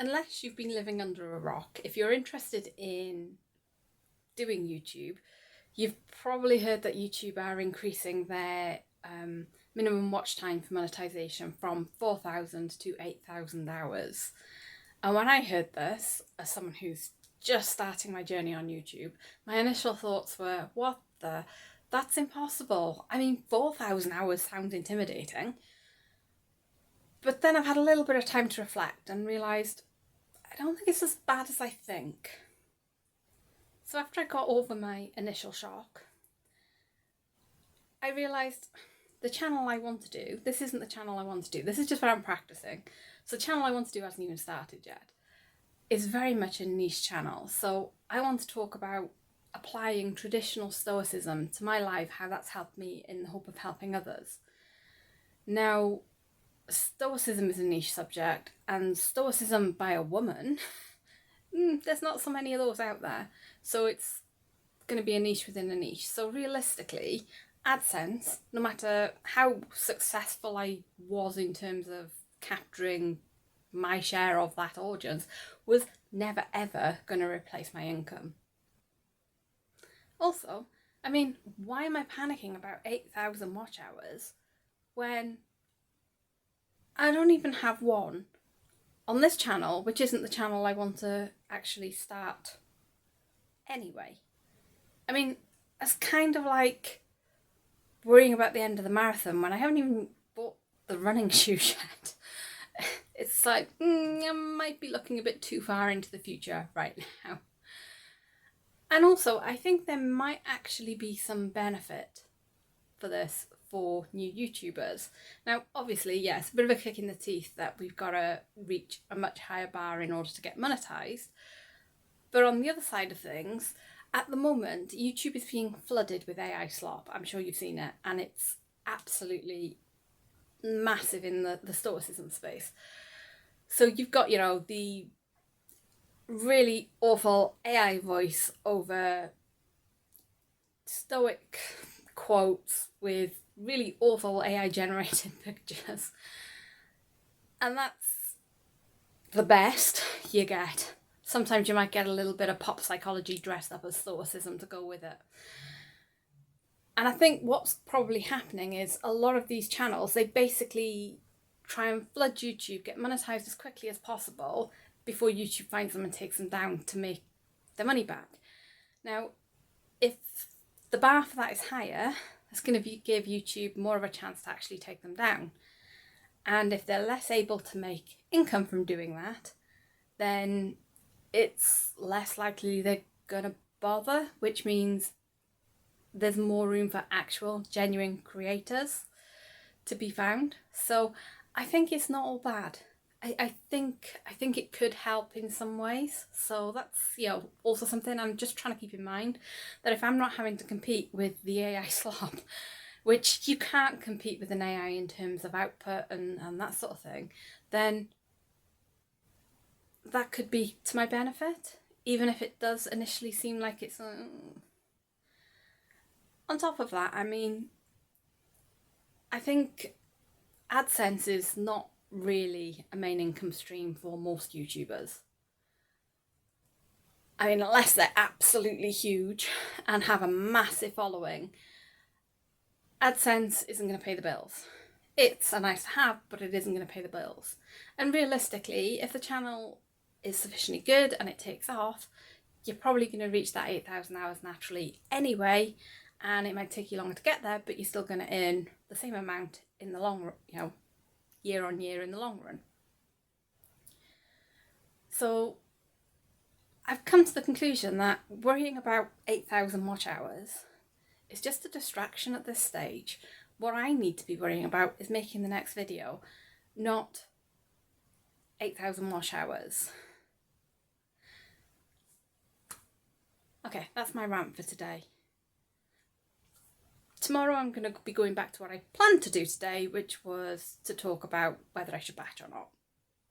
unless you've been living under a rock, if you're interested in doing YouTube, you've probably heard that YouTube are increasing their minimum watch time for monetization from 4,000 to 8,000 hours. And when I heard this, as someone who's just starting my journey on YouTube, my initial thoughts were, what the? That's impossible. I mean, 4,000 hours sounds intimidating. But then I've had a little bit of time to reflect and realised I don't think it's as bad as I think. So after I got over my initial shock, I realised the channel I want to do, this isn't the channel I want to do, this is just what I'm practicing. So the channel I want to do hasn't even started yet. It's very much a niche channel. So I want to talk about applying traditional Stoicism to my life, how that's helped me in the hope of helping others. Now, Stoicism is a niche subject, and Stoicism by a woman, there's not so many of those out there. So it's going to be a niche within a niche. So realistically, AdSense, no matter how successful I was in terms of capturing my share of that audience, was never ever going to replace my income. Also, I mean, why am I panicking about 8,000 watch hours when I don't even have one on this channel, which isn't the channel I want to actually start anyway? I mean, it's kind of like worrying about the end of the marathon when I haven't even bought the running shoes yet. It's like, I might be looking a bit too far into the future right now. And also, I think there might actually be some benefit for this for new YouTubers. Now, obviously, yes, a bit of a kick in the teeth that we've got to reach a much higher bar in order to get monetized. But on the other side of things, at the moment, YouTube is being flooded with AI slop. I'm sure you've seen it, and it's absolutely massive in the Stoicism space. So you've got, the really awful AI voice over Stoic quotes with really awful AI generated pictures. And that's the best you get. Sometimes you might get a little bit of pop psychology dressed up as Stoicism to go with it. And I think what's probably happening is a lot of these channels, they basically try and flood YouTube, get monetized as quickly as possible before YouTube finds them and takes them down to make their money back. Now, if the bar for that is higher, that's going to give YouTube more of a chance to actually take them down. And if they're less able to make income from doing that, then it's less likely they're going to bother, which means there's more room for actual genuine creators to be found. So I think it's not all bad. I think it could help in some ways. So that's, also something I'm just trying to keep in mind, that if I'm not having to compete with the AI slop, which you can't compete with an AI in terms of output and that sort of thing, then that could be to my benefit, even if it does initially seem like it's... On top of that, I mean, I think AdSense is not really a main income stream for most YouTubers. I mean, unless they're absolutely huge and have a massive following, AdSense isn't going to pay the bills. It's a nice to have, but it isn't going to pay the bills. And realistically, if the channel is sufficiently good and it takes off, you're probably going to reach that 8,000 hours naturally anyway, and it might take you longer to get there, but you're still going to earn the same amount in the long run, year on year in the long run. So I've come to the conclusion that worrying about 8,000 watch hours is just a distraction at this stage. What I need to be worrying about is making the next video, not 8,000 watch hours. Okay, that's my rant for today. Tomorrow I'm going to be going back to what I planned to do today, which was to talk about whether I should batch or not.